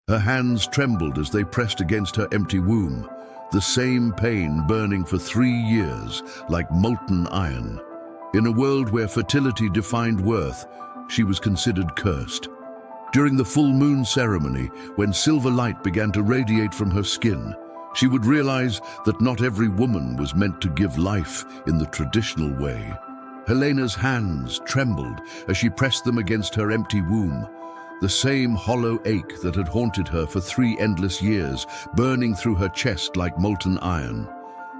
Her hands trembled as they pressed against her empty womb, the same pain burning for 3 years like molten iron. In a world where fertility defined worth, she was considered cursed. During the full moon ceremony, when silver light began to radiate from her skin, she would realize that not every woman was meant to give life in the traditional way. Helena's hands trembled as she pressed them against her empty womb, the same hollow ache that had haunted her for 3 endless years, burning through her chest like molten iron.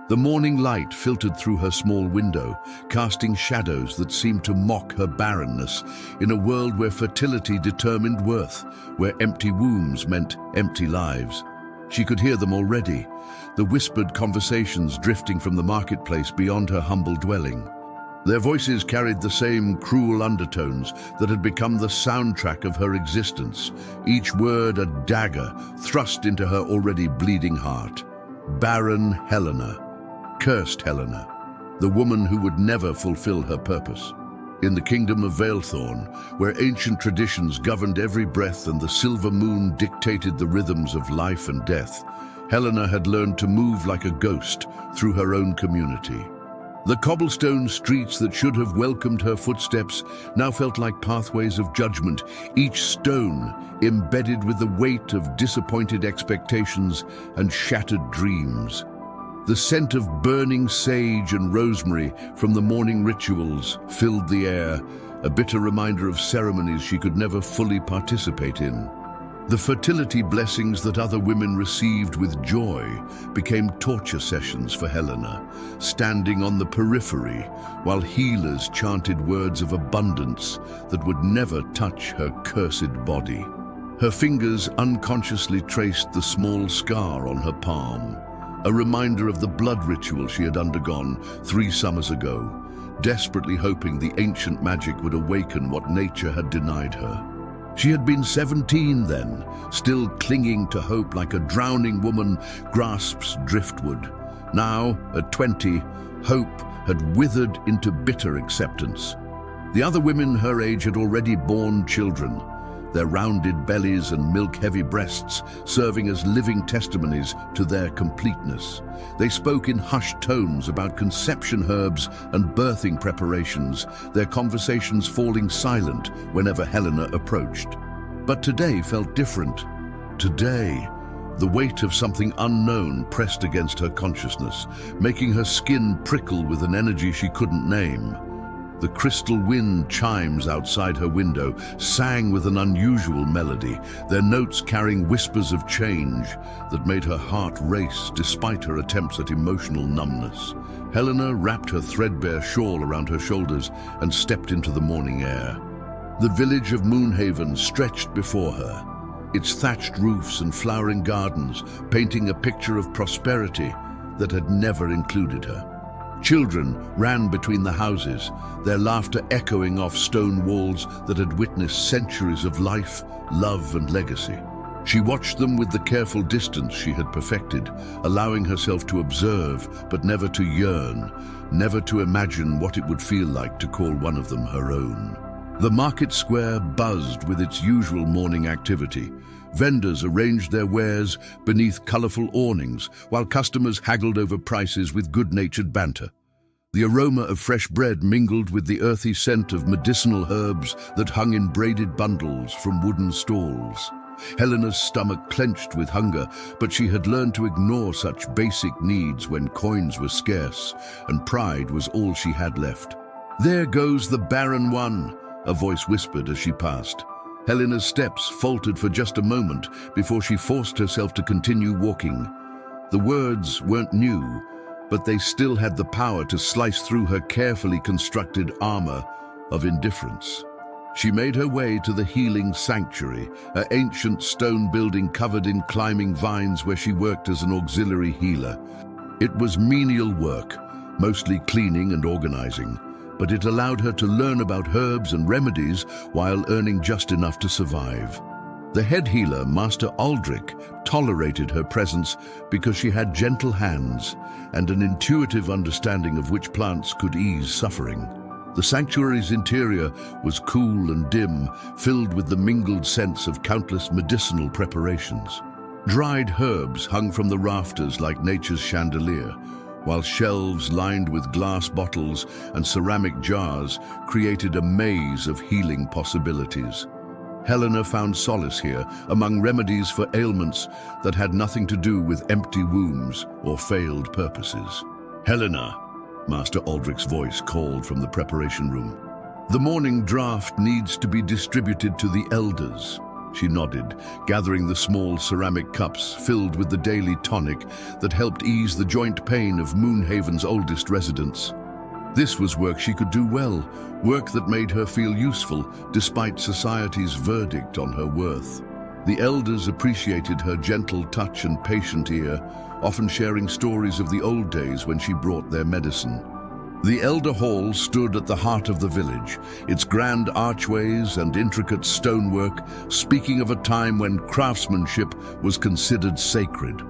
The morning light filtered through her small window, casting shadows that seemed to mock her barrenness in a world where fertility determined worth, where empty wombs meant empty lives. She could hear them already, the whispered conversations drifting from the marketplace beyond her humble dwelling. Their voices carried the same cruel undertones that had become the soundtrack of her existence, each word a dagger thrust into her already bleeding heart. Barren Helena. Cursed Helena, the woman who would never fulfill her purpose. In the kingdom of Valethorn, where ancient traditions governed every breath and the silver moon dictated the rhythms of life and death, Helena had learned to move like a ghost through her own community. The cobblestone streets that should have welcomed her footsteps now felt like pathways of judgment, each stone embedded with the weight of disappointed expectations and shattered dreams. The scent of burning sage and rosemary from the morning rituals filled the air, a bitter reminder of ceremonies she could never fully participate in. The fertility blessings that other women received with joy became torture sessions for Helena, standing on the periphery while healers chanted words of abundance that would never touch her cursed body. Her fingers unconsciously traced the small scar on her palm, a reminder of the blood ritual she had undergone 3 summers ago, desperately hoping the ancient magic would awaken what nature had denied her. She had been 17 then, still clinging to hope like a drowning woman grasps driftwood. Now, at 20, hope had withered into bitter acceptance. The other women her age had already borne children, their rounded bellies and milk-heavy breasts serving as living testimonies to their completeness. They spoke in hushed tones about conception herbs and birthing preparations, their conversations falling silent whenever Helena approached. But today felt different. Today, the weight of something unknown pressed against her consciousness, making her skin prickle with an energy she couldn't name. The crystal wind chimes outside her window sang with an unusual melody, their notes carrying whispers of change that made her heart race despite her attempts at emotional numbness. Helena wrapped her threadbare shawl around her shoulders and stepped into the morning air. The village of Moonhaven stretched before her, its thatched roofs and flowering gardens painting a picture of prosperity that had never included her. Children ran between the houses, their laughter echoing off stone walls that had witnessed centuries of life, love, and legacy. She watched them with the careful distance she had perfected, allowing herself to observe, but never to yearn, never to imagine what it would feel like to call one of them her own. The market square buzzed with its usual morning activity. Vendors arranged their wares beneath colorful awnings, while customers haggled over prices with good-natured banter. The aroma of fresh bread mingled with the earthy scent of medicinal herbs that hung in braided bundles from wooden stalls. Helena's stomach clenched with hunger, but she had learned to ignore such basic needs when coins were scarce, and pride was all she had left. "There goes the barren one," a voice whispered as she passed. Helena's steps faltered for just a moment before she forced herself to continue walking. The words weren't new, but they still had the power to slice through her carefully constructed armor of indifference. She made her way to the healing sanctuary, an ancient stone building covered in climbing vines where she worked as an auxiliary healer. It was menial work, mostly cleaning and organizing, but it allowed her to learn about herbs and remedies while earning just enough to survive. The head healer, Master Aldrich, tolerated her presence because she had gentle hands and an intuitive understanding of which plants could ease suffering. The sanctuary's interior was cool and dim, filled with the mingled scents of countless medicinal preparations. Dried herbs hung from the rafters like nature's chandelier, while shelves lined with glass bottles and ceramic jars created a maze of healing possibilities. Helena found solace here among remedies for ailments that had nothing to do with empty wombs or failed purposes. "Helena," Master Aldrich's voice called from the preparation room. "The morning draft needs to be distributed to the elders." She nodded, gathering the small ceramic cups filled with the daily tonic that helped ease the joint pain of Moonhaven's oldest residents. This was work she could do well, work that made her feel useful despite society's verdict on her worth. The elders appreciated her gentle touch and patient ear, often sharing stories of the old days when she brought their medicine. The Elder Hall stood at the heart of the village, its grand archways and intricate stonework speaking of a time when craftsmanship was considered sacred.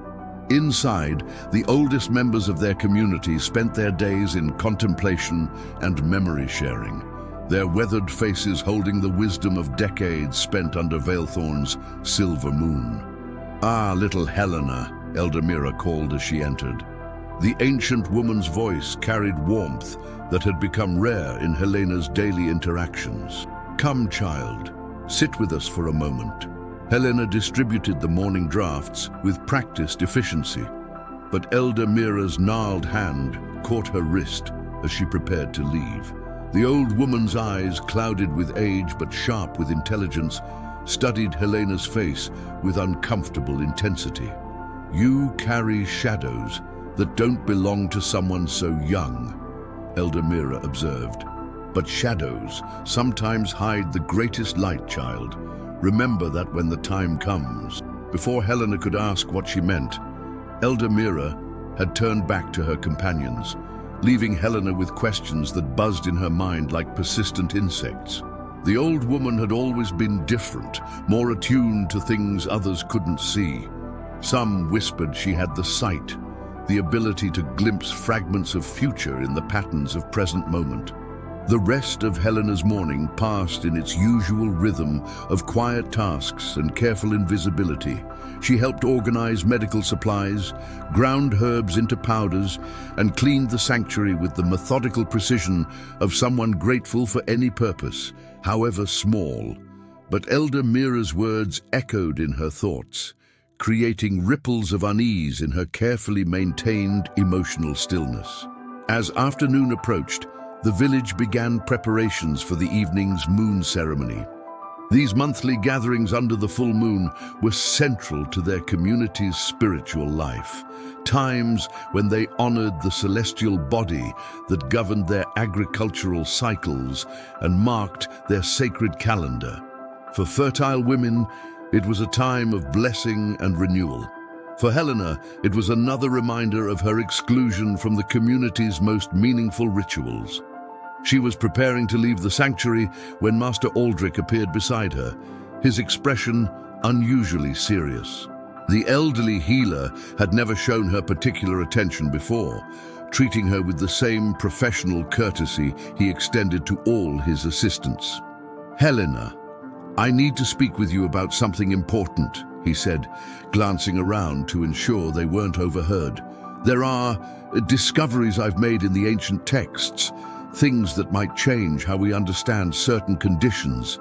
Inside, the oldest members of their community spent their days in contemplation and memory sharing, their weathered faces holding the wisdom of decades spent under Veilthorn's silver moon. "Ah, little Helena," Elder Mira called as she entered. The ancient woman's voice carried warmth that had become rare in Helena's daily interactions. "Come, child, sit with us for a moment." Helena distributed the morning drafts with practiced efficiency, but Elder Mira's gnarled hand caught her wrist as she prepared to leave. The old woman's eyes, clouded with age but sharp with intelligence, studied Helena's face with uncomfortable intensity. "You carry shadows that don't belong to someone so young," Elder Mira observed. "But shadows sometimes hide the greatest light, child. Remember that when the time comes." Before Helena could ask what she meant, Elder Mira had turned back to her companions, leaving Helena with questions that buzzed in her mind like persistent insects. The old woman had always been different, more attuned to things others couldn't see. Some whispered she had the sight, the ability to glimpse fragments of future in the patterns of present moment. The rest of Helena's morning passed in its usual rhythm of quiet tasks and careful invisibility. She helped organize medical supplies, ground herbs into powders, and cleaned the sanctuary with the methodical precision of someone grateful for any purpose, however small. But Elder Mira's words echoed in her thoughts, creating ripples of unease in her carefully maintained emotional stillness. As afternoon approached, the village began preparations for the evening's moon ceremony. These monthly gatherings under the full moon were central to their community's spiritual life, times when they honored the celestial body that governed their agricultural cycles and marked their sacred calendar. For fertile women, it was a time of blessing and renewal. For Helena, it was another reminder of her exclusion from the community's most meaningful rituals. She was preparing to leave the sanctuary when Master Aldrich appeared beside her, his expression unusually serious. The elderly healer had never shown her particular attention before, treating her with the same professional courtesy he extended to all his assistants. "Helena, I need to speak with you about something important," he said, glancing around to ensure they weren't overheard. "There are discoveries I've made in the ancient texts, things that might change how we understand certain conditions."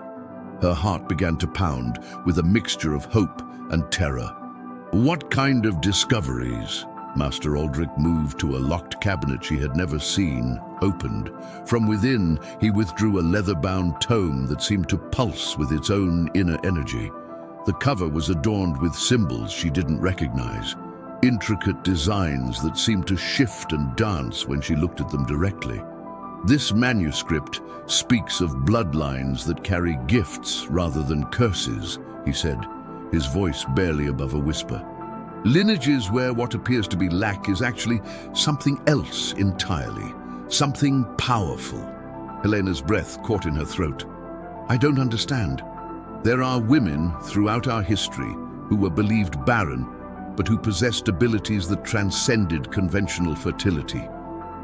Her heart began to pound with a mixture of hope and terror. "What kind of discoveries?" Master Aldrich moved to a locked cabinet she had never seen, opened. From within, he withdrew a leather-bound tome that seemed to pulse with its own inner energy. The cover was adorned with symbols she didn't recognize, intricate designs that seemed to shift and dance when she looked at them directly. "This manuscript speaks of bloodlines that carry gifts rather than curses," he said, his voice barely above a whisper. "Lineages where what appears to be lack is actually something else entirely, something powerful." Helena's breath caught in her throat. "I don't understand." "There are women throughout our history who were believed barren, but who possessed abilities that transcended conventional fertility.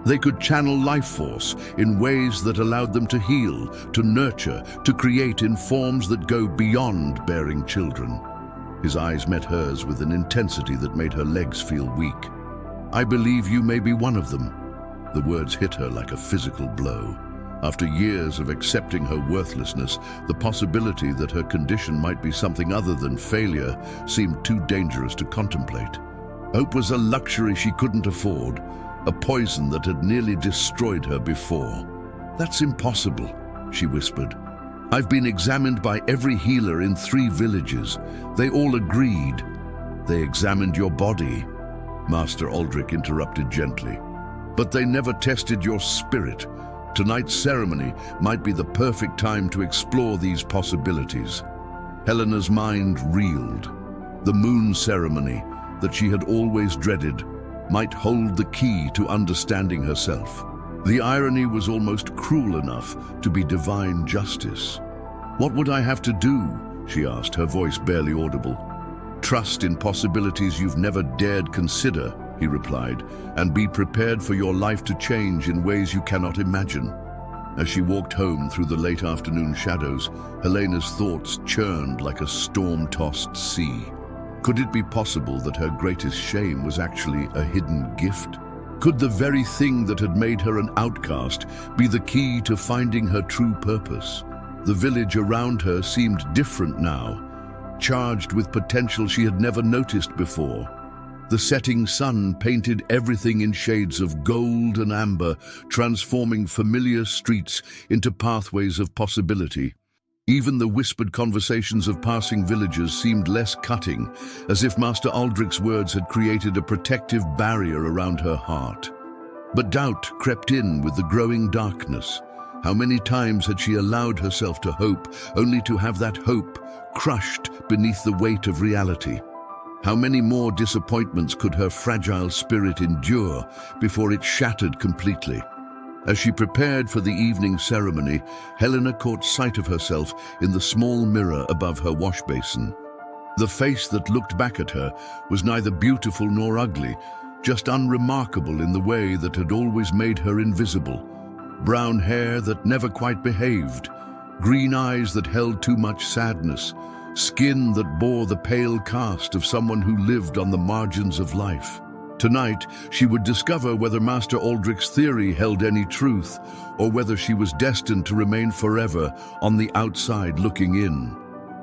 They could channel life force in ways that allowed them to heal, to nurture, to create in forms that go beyond bearing children. His eyes met hers with an intensity that made her legs feel weak. "I believe you may be one of them." The words hit her like a physical blow. After years of accepting her worthlessness, the possibility that her condition might be something other than failure seemed too dangerous to contemplate. Hope was a luxury she couldn't afford, a poison that had nearly destroyed her before. "That's impossible," she whispered. "I've been examined by every healer in 3 villages. They all agreed." "They examined your body," Master Aldrich interrupted gently. "But they never tested your spirit. Tonight's ceremony might be the perfect time to explore these possibilities." Helena's mind reeled. The moon ceremony that she had always dreaded might hold the key to understanding herself. The irony was almost cruel enough to be divine justice. "What would I have to do?" she asked, her voice barely audible. "Trust in possibilities you've never dared consider," he replied, "and be prepared for your life to change in ways you cannot imagine." As she walked home through the late afternoon shadows, Helena's thoughts churned like a storm-tossed sea. Could it be possible that her greatest shame was actually a hidden gift? Could the very thing that had made her an outcast be the key to finding her true purpose? The village around her seemed different now, charged with potential she had never noticed before. The setting sun painted everything in shades of gold and amber, transforming familiar streets into pathways of possibility. Even the whispered conversations of passing villagers seemed less cutting, as if Master Aldrich's words had created a protective barrier around her heart. But doubt crept in with the growing darkness. How many times had she allowed herself to hope, only to have that hope crushed beneath the weight of reality? How many more disappointments could her fragile spirit endure before it shattered completely? As she prepared for the evening ceremony, Helena caught sight of herself in the small mirror above her wash basin. The face that looked back at her was neither beautiful nor ugly, just unremarkable in the way that had always made her invisible. Brown hair that never quite behaved, green eyes that held too much sadness, skin that bore the pale cast of someone who lived on the margins of life. Tonight, she would discover whether Master Aldrich's theory held any truth, or whether she was destined to remain forever on the outside looking in.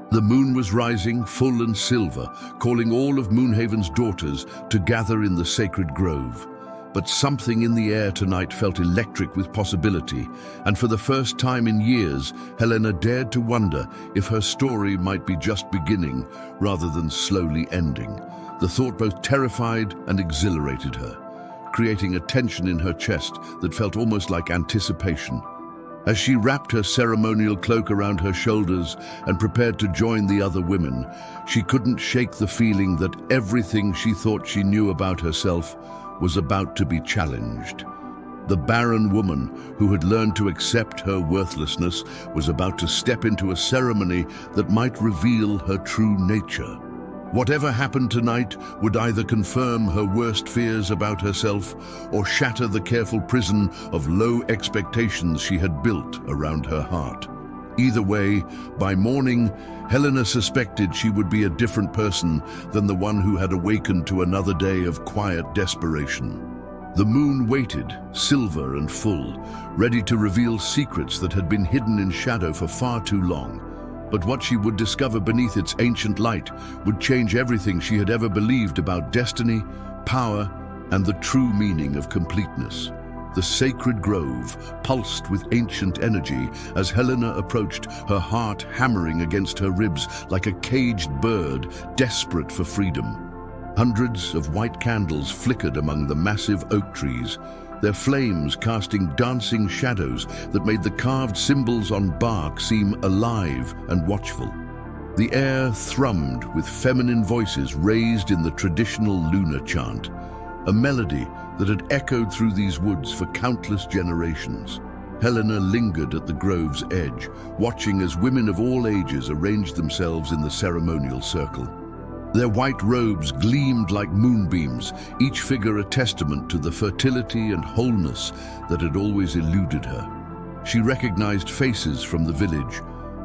The moon was rising, full and silver, calling all of Moonhaven's daughters to gather in the sacred grove. But something in the air tonight felt electric with possibility, and for the first time in years, Helena dared to wonder if her story might be just beginning rather than slowly ending. The thought both terrified and exhilarated her, creating a tension in her chest that felt almost like anticipation. As she wrapped her ceremonial cloak around her shoulders and prepared to join the other women, she couldn't shake the feeling that everything she thought she knew about herself was about to be challenged. The barren woman who had learned to accept her worthlessness was about to step into a ceremony that might reveal her true nature. Whatever happened tonight would either confirm her worst fears about herself or shatter the careful prison of low expectations she had built around her heart. Either way, by morning, Helena suspected she would be a different person than the one who had awakened to another day of quiet desperation. The moon waited, silver and full, ready to reveal secrets that had been hidden in shadow for far too long. But what she would discover beneath its ancient light would change everything she had ever believed about destiny, power, and the true meaning of completeness. The sacred grove pulsed with ancient energy as Helena approached, her heart hammering against her ribs like a caged bird desperate for freedom. Hundreds of white candles flickered among the massive oak trees, their flames casting dancing shadows that made the carved symbols on bark seem alive and watchful. The air thrummed with feminine voices raised in the traditional lunar chant, a melody that had echoed through these woods for countless generations. Helena lingered at the grove's edge, watching as women of all ages arranged themselves in the ceremonial circle. Their white robes gleamed like moonbeams, each figure a testament to the fertility and wholeness that had always eluded her. She recognized faces from the village,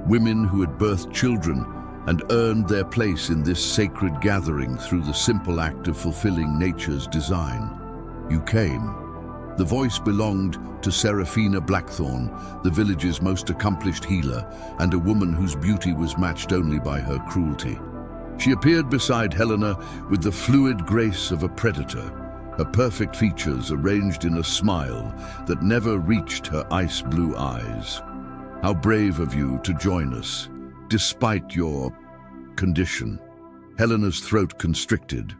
women who had birthed children and earned their place in this sacred gathering through the simple act of fulfilling nature's design. You came. The voice belonged to Seraphina Blackthorn, the village's most accomplished healer, and a woman whose beauty was matched only by her cruelty. She appeared beside Helena with the fluid grace of a predator, her perfect features arranged in a smile that never reached her ice-blue eyes. How brave of you to join us, despite your condition. Helena's throat constricted.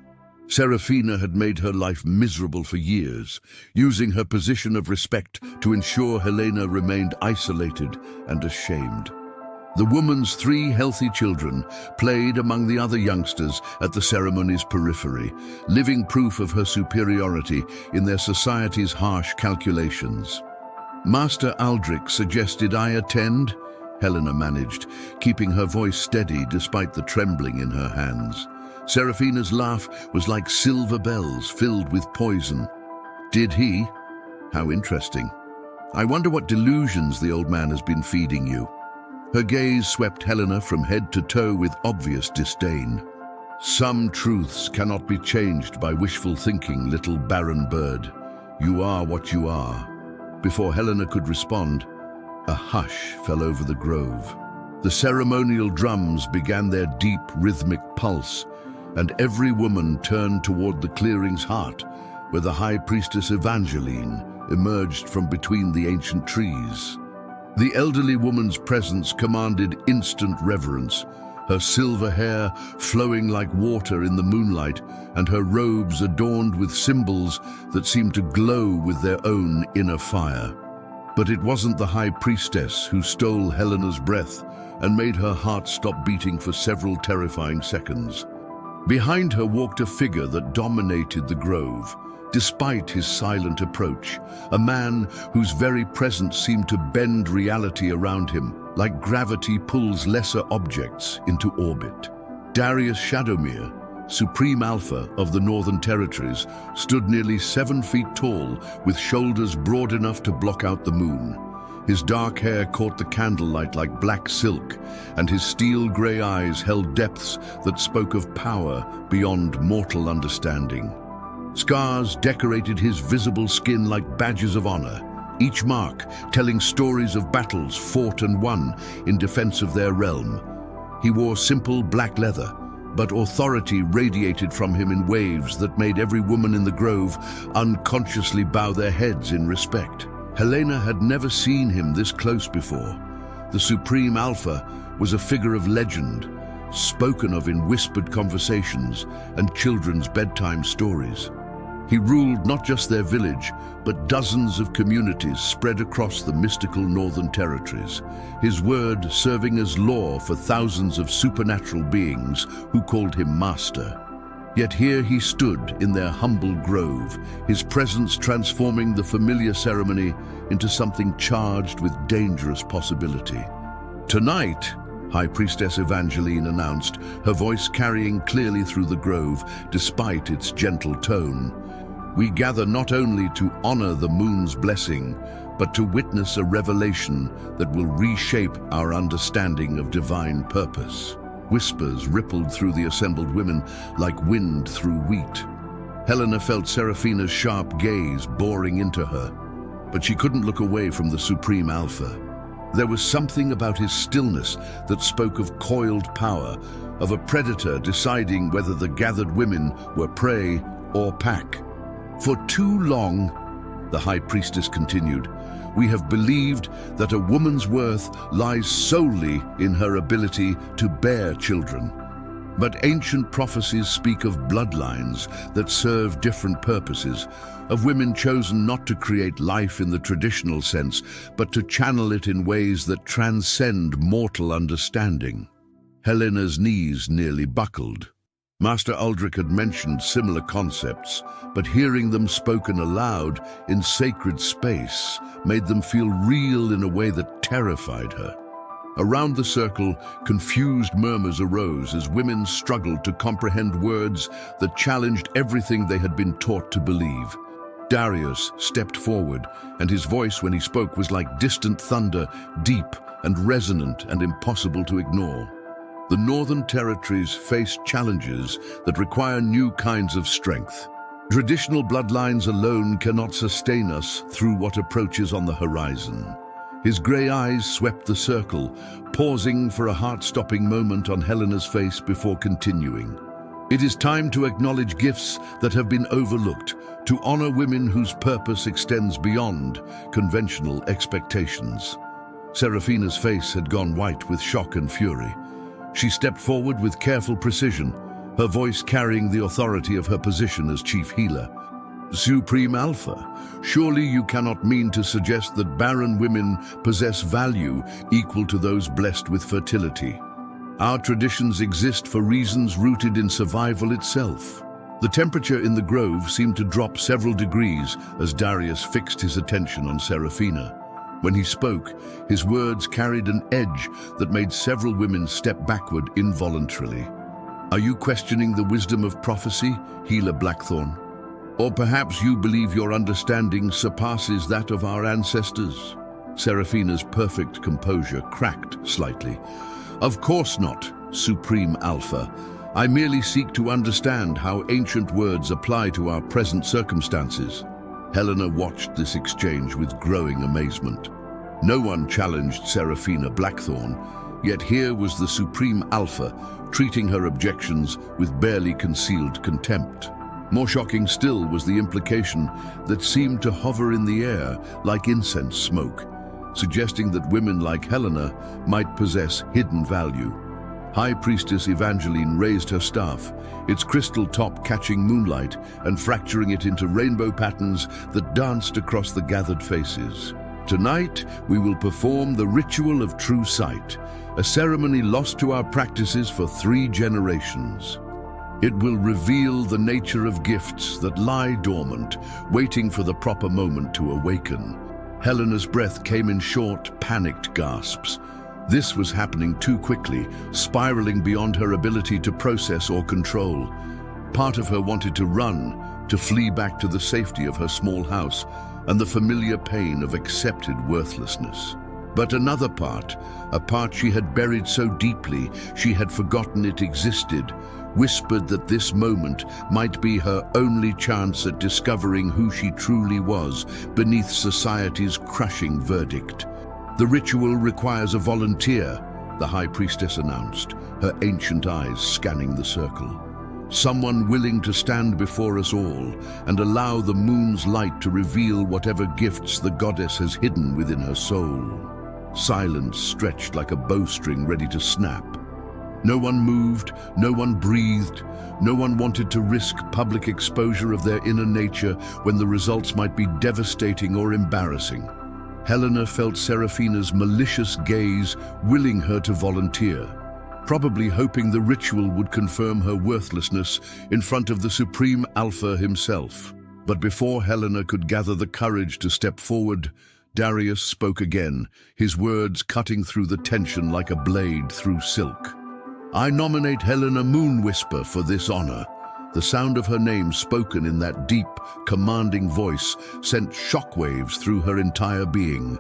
Seraphina had made her life miserable for years, using her position of respect to ensure Helena remained isolated and ashamed. The woman's 3 healthy children played among the other youngsters at the ceremony's periphery, living proof of her superiority in their society's harsh calculations. Master Aldrich suggested I attend, Helena managed, keeping her voice steady despite the trembling in her hands. Seraphina's laugh was like silver bells filled with poison. Did he? How interesting. I wonder what delusions the old man has been feeding you. Her gaze swept Helena from head to toe with obvious disdain. Some truths cannot be changed by wishful thinking, little barren bird. You are what you are. Before Helena could respond, a hush fell over the grove. The ceremonial drums began their deep, rhythmic pulse, and every woman turned toward the clearing's heart, where the high priestess Evangeline emerged from between the ancient trees. The elderly woman's presence commanded instant reverence, her silver hair flowing like water in the moonlight, and her robes adorned with symbols that seemed to glow with their own inner fire. But it wasn't the high priestess who stole Helena's breath and made her heart stop beating for several terrifying seconds. Behind her walked a figure that dominated the grove, despite his silent approach, a man whose very presence seemed to bend reality around him, like gravity pulls lesser objects into orbit. Darius Shadowmere, Supreme Alpha of the Northern Territories, stood nearly 7 feet tall, with shoulders broad enough to block out the moon. His dark hair caught the candlelight like black silk, and his steel-gray eyes held depths that spoke of power beyond mortal understanding. Scars decorated his visible skin like badges of honor, each mark telling stories of battles fought and won in defense of their realm. He wore simple black leather, but authority radiated from him in waves that made every woman in the grove unconsciously bow their heads in respect. Helena had never seen him this close before. The Supreme Alpha was a figure of legend, spoken of in whispered conversations and children's bedtime stories. He ruled not just their village, but dozens of communities spread across the mystical Northern Territories, his word serving as law for thousands of supernatural beings who called him Master. Yet here he stood in their humble grove, his presence transforming the familiar ceremony into something charged with dangerous possibility. Tonight, High Priestess Evangeline announced, her voice carrying clearly through the grove despite its gentle tone, we gather not only to honor the moon's blessing, but to witness a revelation that will reshape our understanding of divine purpose. Whispers rippled through the assembled women like wind through wheat. Helena felt Seraphina's sharp gaze boring into her, but she couldn't look away from the Supreme Alpha. There was something about his stillness that spoke of coiled power, of a predator deciding whether the gathered women were prey or pack. For too long, the High Priestess continued, we have believed that a woman's worth lies solely in her ability to bear children. But ancient prophecies speak of bloodlines that serve different purposes, of women chosen not to create life in the traditional sense, but to channel it in ways that transcend mortal understanding. Helena's knees nearly buckled. Master Aldrich had mentioned similar concepts, but hearing them spoken aloud in sacred space made them feel real in a way that terrified her. Around the circle, confused murmurs arose as women struggled to comprehend words that challenged everything they had been taught to believe. Darius stepped forward, and his voice when he spoke was like distant thunder, deep and resonant and impossible to ignore. The Northern Territories face challenges that require new kinds of strength. Traditional bloodlines alone cannot sustain us through what approaches on the horizon. His grey eyes swept the circle, pausing for a heart-stopping moment on Helena's face before continuing. It is time to acknowledge gifts that have been overlooked, to honor women whose purpose extends beyond conventional expectations. Seraphina's face had gone white with shock and fury. She stepped forward with careful precision, her voice carrying the authority of her position as chief healer. Supreme Alpha, surely you cannot mean to suggest that barren women possess value equal to those blessed with fertility. Our traditions exist for reasons rooted in survival itself. The temperature in the grove seemed to drop several degrees as Darius fixed his attention on Seraphina. When he spoke, his words carried an edge that made several women step backward involuntarily. Are you questioning the wisdom of prophecy, Healer Blackthorn? Or perhaps you believe your understanding surpasses that of our ancestors? Seraphina's perfect composure cracked slightly. Of course not, Supreme Alpha. I merely seek to understand how ancient words apply to our present circumstances. Helena watched this exchange with growing amazement. No one challenged Seraphina Blackthorn, yet here was the Supreme Alpha treating her objections with barely concealed contempt. More shocking still was the implication that seemed to hover in the air like incense smoke, suggesting that women like Helena might possess hidden value. High Priestess Evangeline raised her staff, its crystal top catching moonlight and fracturing it into rainbow patterns that danced across the gathered faces. Tonight, we will perform the ritual of true sight, a ceremony lost to our practices for 3 generations. It will reveal the nature of gifts that lie dormant, waiting for the proper moment to awaken. Helena's breath came in short, panicked gasps. This was happening too quickly, spiraling beyond her ability to process or control. Part of her wanted to run, to flee back to the safety of her small house and the familiar pain of accepted worthlessness. But another part, a part she had buried so deeply she had forgotten it existed, whispered that this moment might be her only chance at discovering who she truly was beneath society's crushing verdict. The ritual requires a volunteer, the High Priestess announced, her ancient eyes scanning the circle. Someone willing to stand before us all and allow the moon's light to reveal whatever gifts the goddess has hidden within her soul. Silence stretched like a bowstring ready to snap. No one moved, no one breathed, no one wanted to risk public exposure of their inner nature when the results might be devastating or embarrassing. Helena felt Seraphina's malicious gaze willing her to volunteer, probably hoping the ritual would confirm her worthlessness in front of the Supreme Alpha himself. But before Helena could gather the courage to step forward, Darius spoke again, his words cutting through the tension like a blade through silk. I nominate Helena Moonwhisper for this honor. The sound of her name spoken in that deep, commanding voice sent shockwaves through her entire being.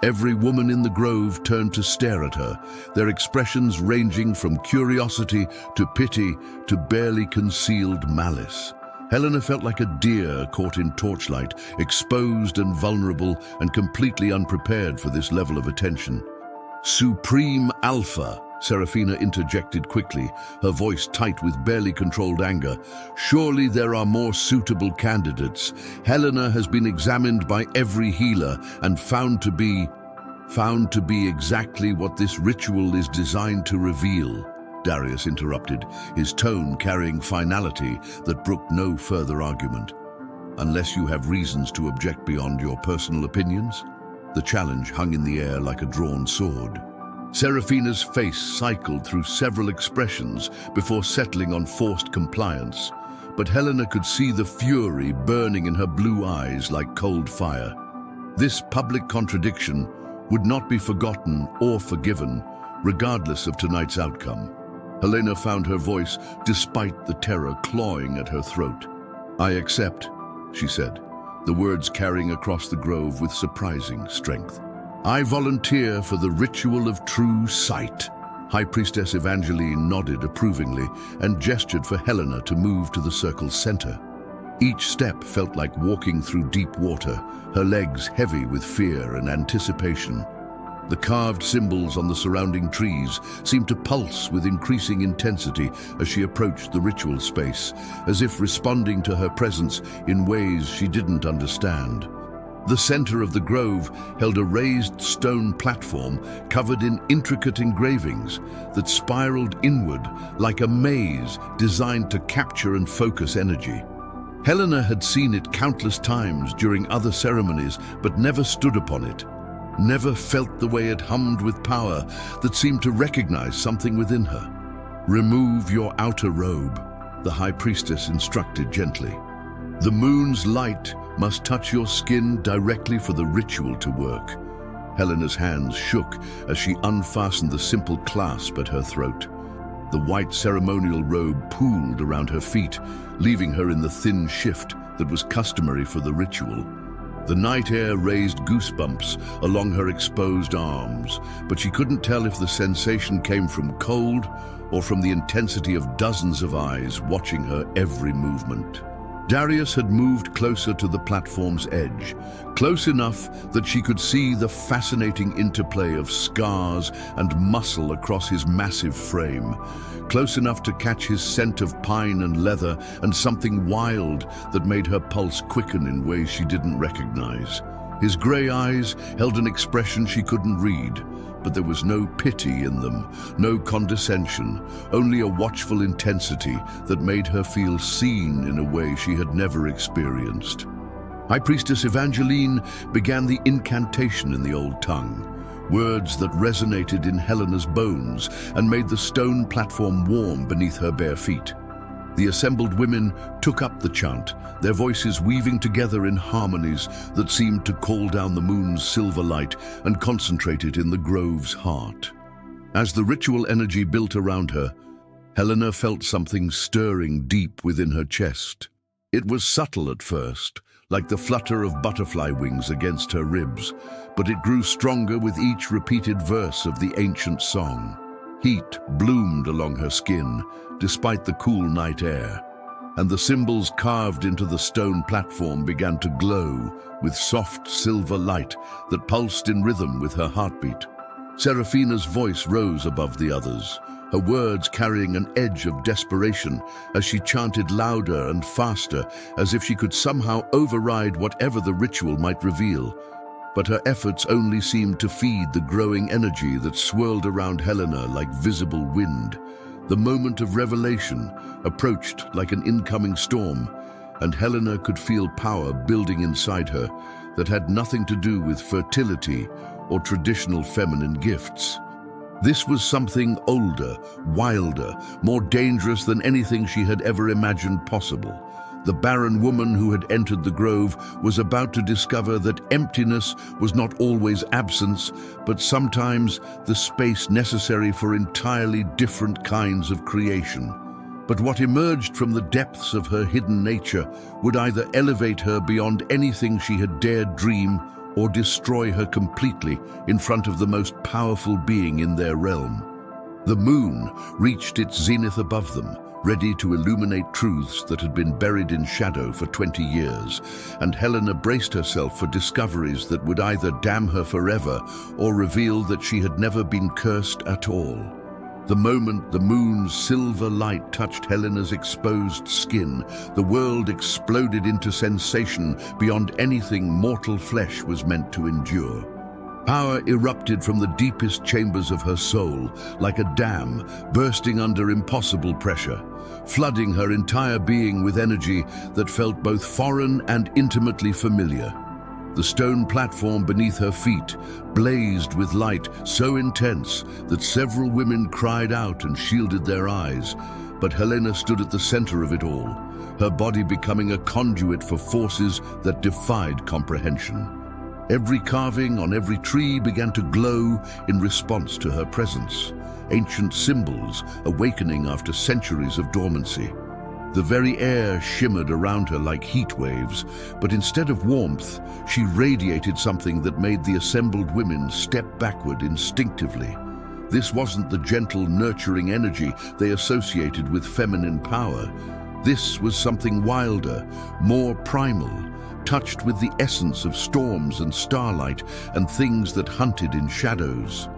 Every woman in the grove turned to stare at her, their expressions ranging from curiosity to pity to barely concealed malice. Helena felt like a deer caught in torchlight, exposed and vulnerable and completely unprepared for this level of attention. Supreme Alpha, Seraphina interjected quickly, her voice tight with barely controlled anger. Surely there are more suitable candidates. Helena has been examined by every healer and found to be exactly what this ritual is designed to reveal. Darius interrupted, his tone carrying finality that brooked no further argument. Unless you have reasons to object beyond your personal opinions? The challenge hung in the air like a drawn sword. Seraphina's face cycled through several expressions before settling on forced compliance, but Helena could see the fury burning in her blue eyes like cold fire. This public contradiction, would not be forgotten or forgiven, regardless of tonight's outcome. Helena found her voice despite the terror clawing at her throat. "I accept," she said, the words carrying across the grove with surprising strength. "I volunteer for the ritual of true sight." High Priestess Evangeline nodded approvingly and gestured for Helena to move to the circle's center. Each step felt like walking through deep water, her legs heavy with fear and anticipation. The carved symbols on the surrounding trees seemed to pulse with increasing intensity as she approached the ritual space, as if responding to her presence in ways she didn't understand. The center of the grove held a raised stone platform covered in intricate engravings that spiraled inward like a maze designed to capture and focus energy. Helena had seen it countless times during other ceremonies, but never stood upon it. Never felt the way it hummed with power that seemed to recognize something within her. "Remove your outer robe," the High Priestess instructed gently. "The moon's light must touch your skin directly for the ritual to work." Helena's hands shook as she unfastened the simple clasp at her throat. The white ceremonial robe pooled around her feet, leaving her in the thin shift that was customary for the ritual. The night air raised goosebumps along her exposed arms, but she couldn't tell if the sensation came from cold or from the intensity of dozens of eyes watching her every movement. Darius had moved closer to the platform's edge, close enough that she could see the fascinating interplay of scars and muscle across his massive frame, close enough to catch his scent of pine and leather and something wild that made her pulse quicken in ways she didn't recognize. His gray eyes held an expression she couldn't read, but there was no pity in them, no condescension, only a watchful intensity that made her feel seen in a way she had never experienced. High Priestess Evangeline began the incantation in the old tongue, words that resonated in Helena's bones and made the stone platform warm beneath her bare feet. The assembled women took up the chant, their voices weaving together in harmonies that seemed to call down the moon's silver light and concentrate it in the grove's heart. As the ritual energy built around her, Helena felt something stirring deep within her chest. It was subtle at first, like the flutter of butterfly wings against her ribs, but it grew stronger with each repeated verse of the ancient song. Heat bloomed along her skin, despite the cool night air, and the symbols carved into the stone platform began to glow with soft silver light that pulsed in rhythm with her heartbeat. Seraphina's voice rose above the others, her words carrying an edge of desperation as she chanted louder and faster, as if she could somehow override whatever the ritual might reveal. But her efforts only seemed to feed the growing energy that swirled around Helena like visible wind. The moment of revelation approached like an incoming storm, and Helena could feel power building inside her that had nothing to do with fertility or traditional feminine gifts. This was something older, wilder, more dangerous than anything she had ever imagined possible. The barren woman who had entered the grove was about to discover that emptiness was not always absence, but sometimes the space necessary for entirely different kinds of creation. But what emerged from the depths of her hidden nature would either elevate her beyond anything she had dared dream or destroy her completely in front of the most powerful being in their realm. The moon reached its zenith above them, ready to illuminate truths that had been buried in shadow for 20 years, and Helena braced herself for discoveries that would either damn her forever or reveal that she had never been cursed at all. The moment the moon's silver light touched Helena's exposed skin, the world exploded into sensation beyond anything mortal flesh was meant to endure. Power erupted from the deepest chambers of her soul, like a dam bursting under impossible pressure, flooding her entire being with energy that felt both foreign and intimately familiar. The stone platform beneath her feet blazed with light so intense that several women cried out and shielded their eyes, but Helena stood at the center of it all, her body becoming a conduit for forces that defied comprehension. Every carving on every tree began to glow in response to her presence, ancient symbols awakening after centuries of dormancy. The very air shimmered around her like heat waves, but instead of warmth, she radiated something that made the assembled women step backward instinctively. This wasn't the gentle, nurturing energy they associated with feminine power. This was something wilder, more primal, touched with the essence of storms and starlight and things that hunted in shadows.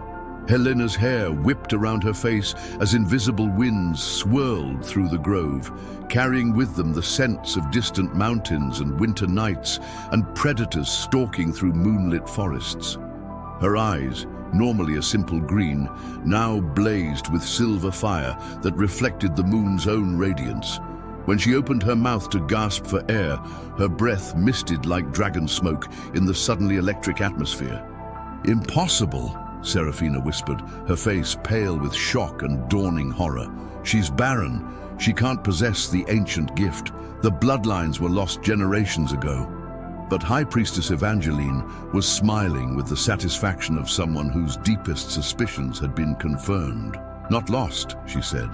Helena's hair whipped around her face as invisible winds swirled through the grove, carrying with them the scents of distant mountains and winter nights and predators stalking through moonlit forests. Her eyes, normally a simple green, now blazed with silver fire that reflected the moon's own radiance. When she opened her mouth to gasp for air, her breath misted like dragon smoke in the suddenly electric atmosphere. "Impossible," Serafina whispered, her face pale with shock and dawning horror. "She's barren. She can't possess the ancient gift. The bloodlines were lost generations ago." But High Priestess Evangeline was smiling with the satisfaction of someone whose deepest suspicions had been confirmed. "Not lost," she said,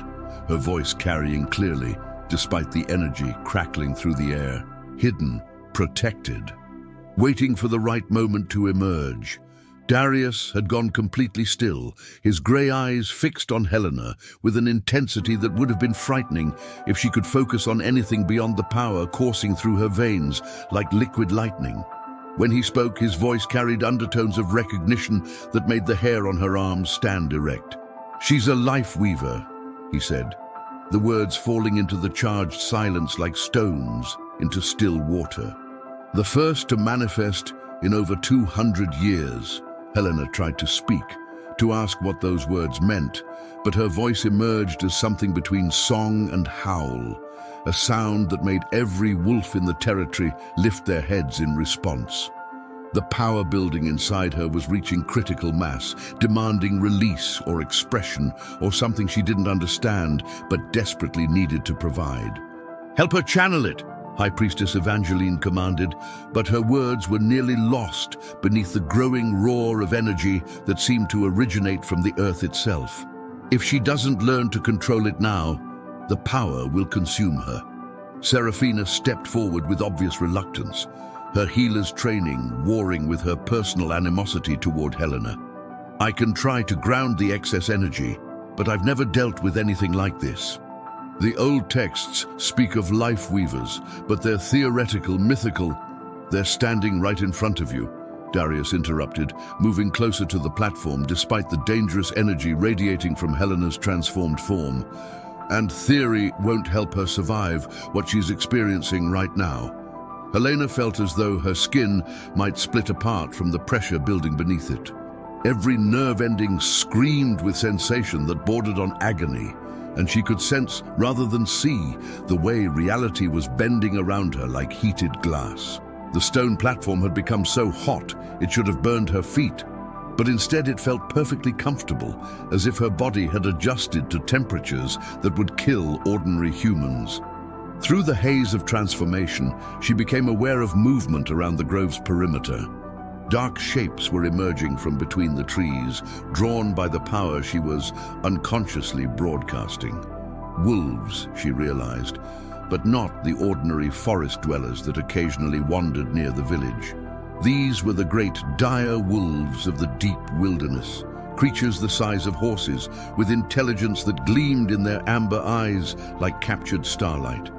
her voice carrying clearly, despite the energy crackling through the air. "Hidden, protected, waiting for the right moment to emerge." Darius had gone completely still, his grey eyes fixed on Helena with an intensity that would have been frightening if she could focus on anything beyond the power coursing through her veins like liquid lightning. When he spoke, his voice carried undertones of recognition that made the hair on her arms stand erect. "She's a life weaver," he said, the words falling into the charged silence like stones into still water. "The first to manifest in over 200 years. Helena tried to speak, to ask what those words meant, but her voice emerged as something between song and howl, a sound that made every wolf in the territory lift their heads in response. The power building inside her was reaching critical mass, demanding release or expression or something she didn't understand but desperately needed to provide. "Help her channel it," High Priestess Evangeline commanded, but her words were nearly lost beneath the growing roar of energy that seemed to originate from the earth itself. If she doesn't learn to control it now, the power will consume her. Serafina stepped forward with obvious reluctance, her healer's training warring with her personal animosity toward Helena. "I can try to ground the excess energy, but I've never dealt with anything like this. The old texts speak of life weavers, but they're theoretical, mythical." "They're standing right in front of you," Darius interrupted, moving closer to the platform despite the dangerous energy radiating from Helena's transformed form. "And theory won't help her survive what she's experiencing right now." Helena felt as though her skin might split apart from the pressure building beneath it. Every nerve ending screamed with sensation that bordered on agony, and she could sense, rather than see, the way reality was bending around her like heated glass. The stone platform had become so hot it should have burned her feet, but instead it felt perfectly comfortable, as if her body had adjusted to temperatures that would kill ordinary humans. Through the haze of transformation, she became aware of movement around the grove's perimeter. Dark shapes were emerging from between the trees, drawn by the power she was unconsciously broadcasting. Wolves, she realized, but not the ordinary forest dwellers that occasionally wandered near the village. These were the great dire wolves of the deep wilderness, creatures the size of horses, with intelligence that gleamed in their amber eyes like captured starlight.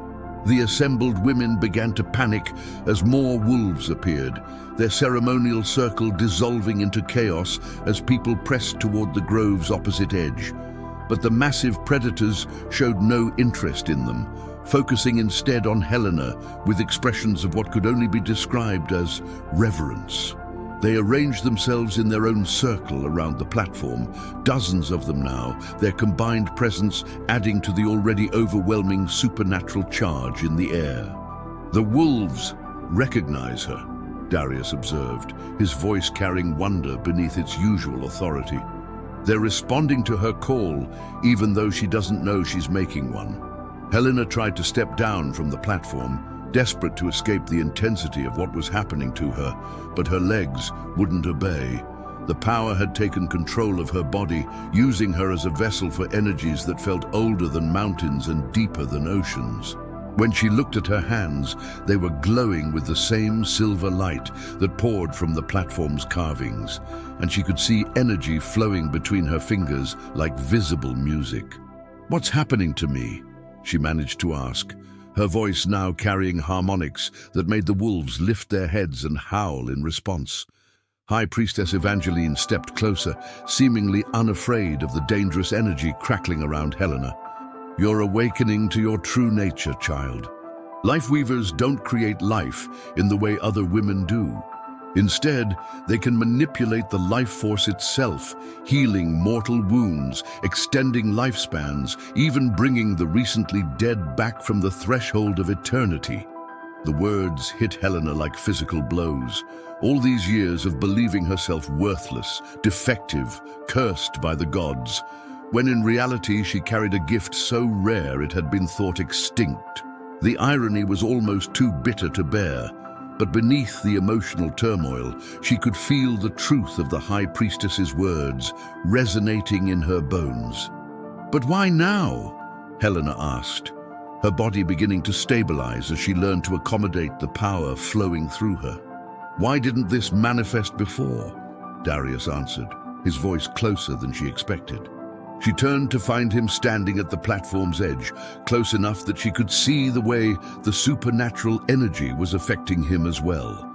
The assembled women began to panic as more wolves appeared, their ceremonial circle dissolving into chaos as people pressed toward the grove's opposite edge. But the massive predators showed no interest in them, focusing instead on Helena with expressions of what could only be described as reverence. They arranged themselves in their own circle around the platform, dozens of them now, their combined presence adding to the already overwhelming supernatural charge in the air. "The wolves recognize her," Darius observed, his voice carrying wonder beneath its usual authority. "They're responding to her call, even though she doesn't know she's making one." Helena tried to step down from the platform, desperate to escape the intensity of what was happening to her, but her legs wouldn't obey. The power had taken control of her body, using her as a vessel for energies that felt older than mountains and deeper than oceans. When she looked at her hands, they were glowing with the same silver light that poured from the platform's carvings, and she could see energy flowing between her fingers like visible music. "What's happening to me?" she managed to ask, her voice now carrying harmonics that made the wolves lift their heads and howl in response. High Priestess Evangeline stepped closer, seemingly unafraid of the dangerous energy crackling around Helena. "You're awakening to your true nature, child. Life weavers don't create life in the way other women do. Instead, they can manipulate the life force itself, healing mortal wounds, extending lifespans, even bringing the recently dead back from the threshold of eternity." The words hit Helena like physical blows. All these years of believing herself worthless, defective, cursed by the gods, when in reality she carried a gift so rare it had been thought extinct. The irony was almost too bitter to bear, but beneath the emotional turmoil, she could feel the truth of the High Priestess's words resonating in her bones. "But why now?" Helena asked, her body beginning to stabilize as she learned to accommodate the power flowing through her. "Why didn't this manifest before?" Darius answered, his voice closer than she expected. She turned to find him standing at the platform's edge, close enough that she could see the way the supernatural energy was affecting him as well.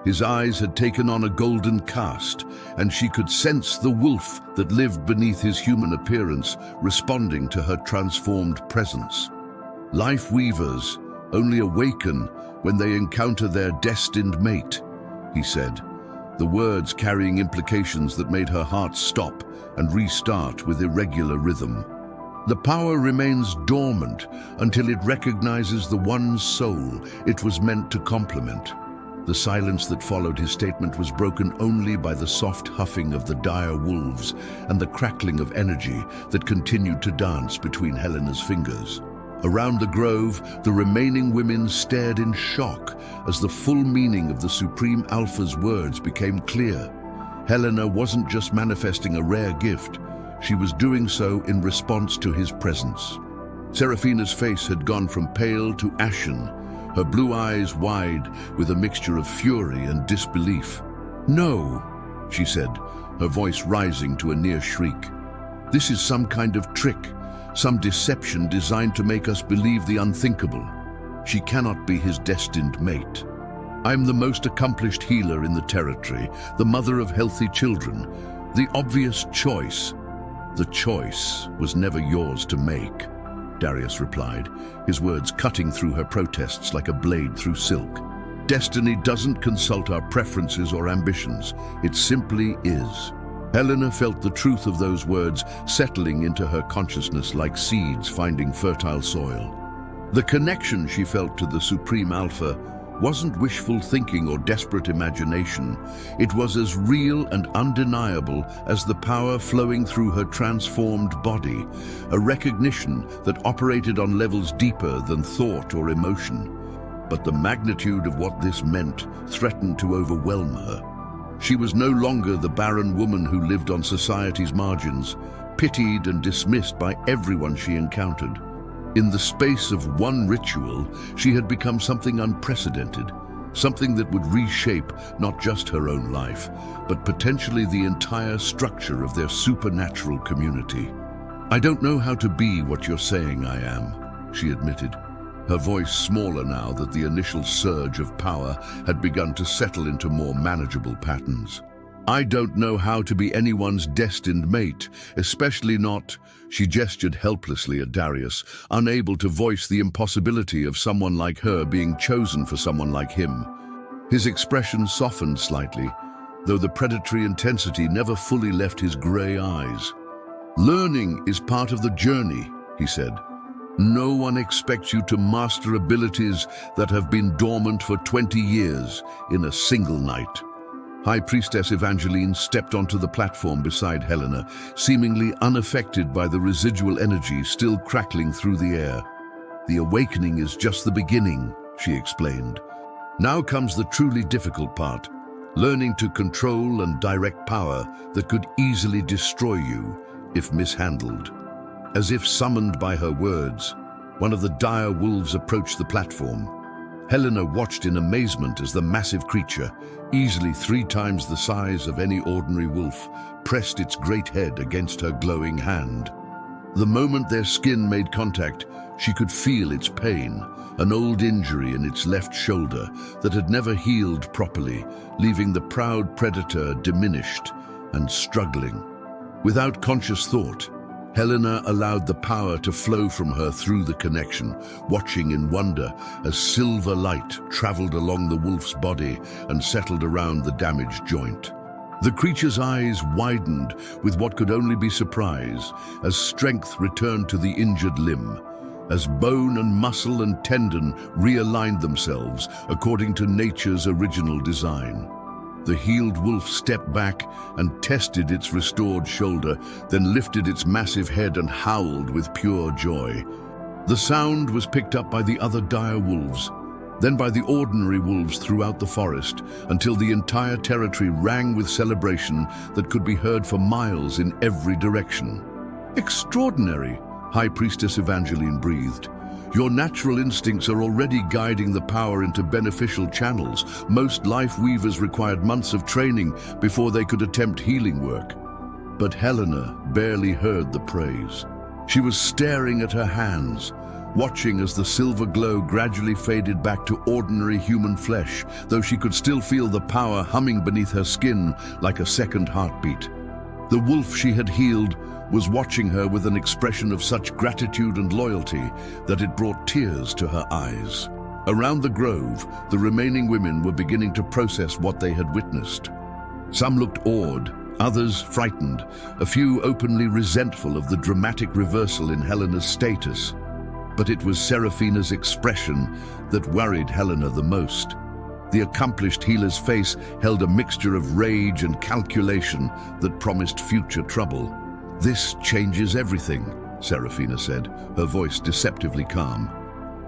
His eyes had taken on a golden cast, and she could sense the wolf that lived beneath his human appearance, responding to her transformed presence. "Life weavers only awaken when they encounter their destined mate," he said, the words carrying implications that made her heart stop and restart with irregular rhythm. "The power remains dormant until it recognizes the one soul it was meant to complement." The silence that followed his statement was broken only by the soft huffing of the dire wolves and the crackling of energy that continued to dance between Helena's fingers. Around the grove, the remaining women stared in shock as the full meaning of the Supreme Alpha's words became clear. Helena wasn't just manifesting a rare gift, she was doing so in response to his presence. Seraphina's face had gone from pale to ashen, her blue eyes wide with a mixture of fury and disbelief. "No," she said, her voice rising to a near shriek. "This is some kind of trick, some deception designed to make us believe the unthinkable. She cannot be his destined mate. I'm the most accomplished healer in the territory, the mother of healthy children, the obvious choice." "The choice was never yours to make," Darius replied, his words cutting through her protests like a blade through silk. "Destiny doesn't consult our preferences or ambitions. It simply is." Helena felt the truth of those words settling into her consciousness like seeds finding fertile soil. The connection she felt to the Supreme Alpha wasn't wishful thinking or desperate imagination. It was as real and undeniable as the power flowing through her transformed body, a recognition that operated on levels deeper than thought or emotion. But the magnitude of what this meant threatened to overwhelm her. She was no longer the barren woman who lived on society's margins, pitied and dismissed by everyone she encountered. In the space of one ritual, she had become something unprecedented, something that would reshape not just her own life, but potentially the entire structure of their supernatural community. "I don't know how to be what you're saying I am," she admitted, her voice smaller now that the initial surge of power had begun to settle into more manageable patterns. "I don't know how to be anyone's destined mate, especially not—" She gestured helplessly at Darius, unable to voice the impossibility of someone like her being chosen for someone like him. His expression softened slightly, though the predatory intensity never fully left his grey eyes. "Learning is part of the journey," he said. "No one expects you to master abilities that have been dormant for 20 years in a single night." High Priestess Evangeline stepped onto the platform beside Helena, seemingly unaffected by the residual energy still crackling through the air. "The awakening is just the beginning," she explained. Now comes the truly difficult part, learning to control and direct power that could easily destroy you if mishandled. As if summoned by her words, one of the dire wolves approached the platform. Helena watched in amazement as the massive creature, easily 3 times the size of any ordinary wolf, pressed its great head against her glowing hand. The moment their skin made contact, she could feel its pain, an old injury in its left shoulder that had never healed properly, leaving the proud predator diminished and struggling. Without conscious thought, Helena allowed the power to flow from her through the connection, watching in wonder as silver light traveled along the wolf's body and settled around the damaged joint. The creature's eyes widened with what could only be surprise as strength returned to the injured limb, as bone and muscle and tendon realigned themselves according to nature's original design. The healed wolf stepped back and tested its restored shoulder, then lifted its massive head and howled with pure joy. The sound was picked up by the other dire wolves, then by the ordinary wolves throughout the forest, until the entire territory rang with celebration that could be heard for miles in every direction. "Extraordinary," High Priestess Evangeline breathed. "Your natural instincts are already guiding the power into beneficial channels. Most life weavers required months of training before they could attempt healing work." But Helena barely heard the praise. She was staring at her hands, watching as the silver glow gradually faded back to ordinary human flesh, though she could still feel the power humming beneath her skin like a second heartbeat. The wolf she had healed was watching her with an expression of such gratitude and loyalty that it brought tears to her eyes. Around the grove, the remaining women were beginning to process what they had witnessed. Some looked awed, others frightened, a few openly resentful of the dramatic reversal in Helena's status. But it was Seraphina's expression that worried Helena the most. The accomplished healer's face held a mixture of rage and calculation that promised future trouble. "This changes everything," Seraphina said, her voice deceptively calm.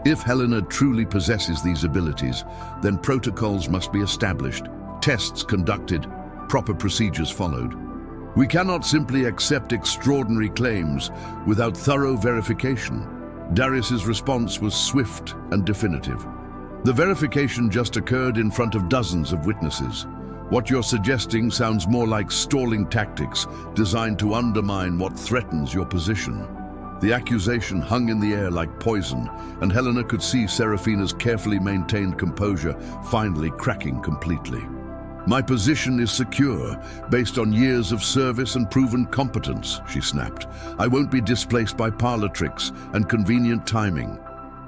"If Helena truly possesses these abilities, then protocols must be established, tests conducted, proper procedures followed. We cannot simply accept extraordinary claims without thorough verification." Darius's response was swift and definitive. "The verification just occurred in front of dozens of witnesses. What you're suggesting sounds more like stalling tactics designed to undermine what threatens your position." The accusation hung in the air like poison, and Helena could see Seraphina's carefully maintained composure finally cracking completely. "My position is secure, based on years of service and proven competence," she snapped. "I won't be displaced by parlor tricks and convenient timing."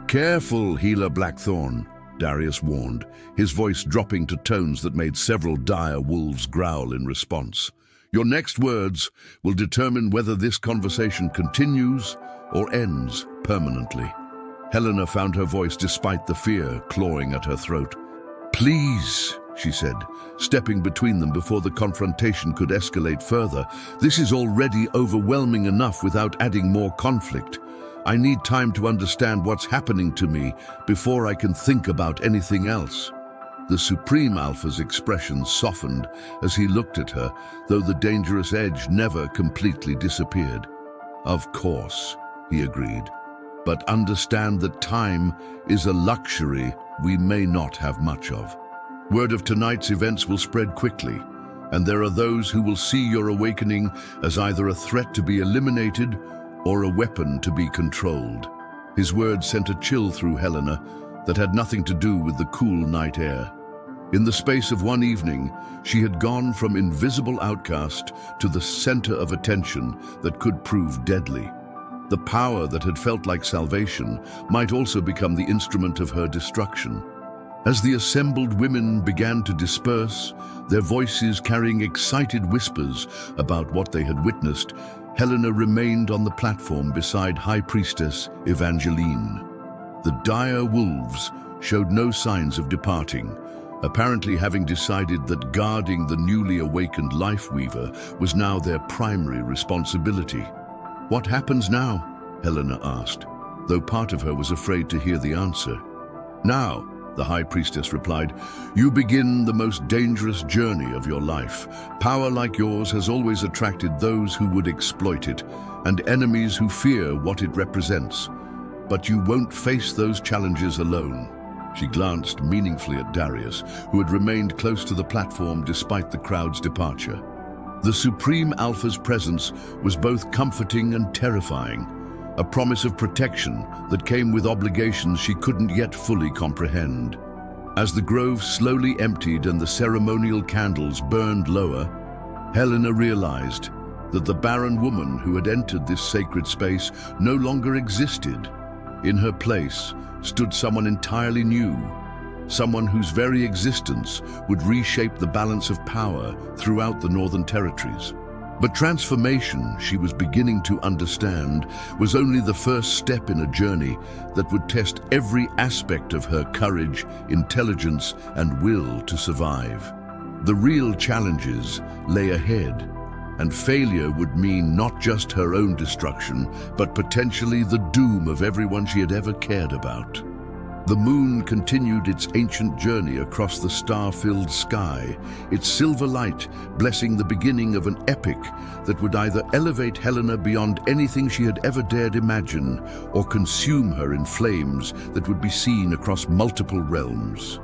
"Careful, Healer Blackthorn," Darius warned, his voice dropping to tones that made several dire wolves growl in response. "Your next words will determine whether this conversation continues or ends permanently." Helena found her voice despite the fear clawing at her throat. "Please," she said, stepping between them before the confrontation could escalate further. "This is already overwhelming enough without adding more conflict. I need time to understand what's happening to me before I can think about anything else." The Supreme Alpha's expression softened as he looked at her, though the dangerous edge never completely disappeared. "Of course," he agreed, "but understand that time is a luxury we may not have much of. Word of tonight's events will spread quickly, and there are those who will see your awakening as either a threat to be eliminated or a weapon to be controlled." His words sent a chill through Helena that had nothing to do with the cool night air. In the space of one evening, she had gone from invisible outcast to the center of attention that could prove deadly. The power that had felt like salvation might also become the instrument of her destruction. As the assembled women began to disperse, their voices carrying excited whispers about what they had witnessed, Helena remained on the platform beside High Priestess Evangeline. The dire wolves showed no signs of departing, apparently having decided that guarding the newly awakened Life Weaver was now their primary responsibility. "What happens now?" Helena asked, though part of her was afraid to hear the answer. "Now," the High Priestess replied, "you begin the most dangerous journey of your life. Power like yours has always attracted those who would exploit it, and enemies who fear what it represents. But you won't face those challenges alone." She glanced meaningfully at Darius, who had remained close to the platform despite the crowd's departure. The Supreme Alpha's presence was both comforting and terrifying, a promise of protection that came with obligations she couldn't yet fully comprehend. As the grove slowly emptied and the ceremonial candles burned lower, Helena realized that the barren woman who had entered this sacred space no longer existed. In her place stood someone entirely new, someone whose very existence would reshape the balance of power throughout the Northern Territories. But transformation, she was beginning to understand, was only the first step in a journey that would test every aspect of her courage, intelligence, and will to survive. The real challenges lay ahead, and failure would mean not just her own destruction, but potentially the doom of everyone she had ever cared about. The moon continued its ancient journey across the star-filled sky, its silver light blessing the beginning of an epic that would either elevate Helena beyond anything she had ever dared imagine, or consume her in flames that would be seen across multiple realms.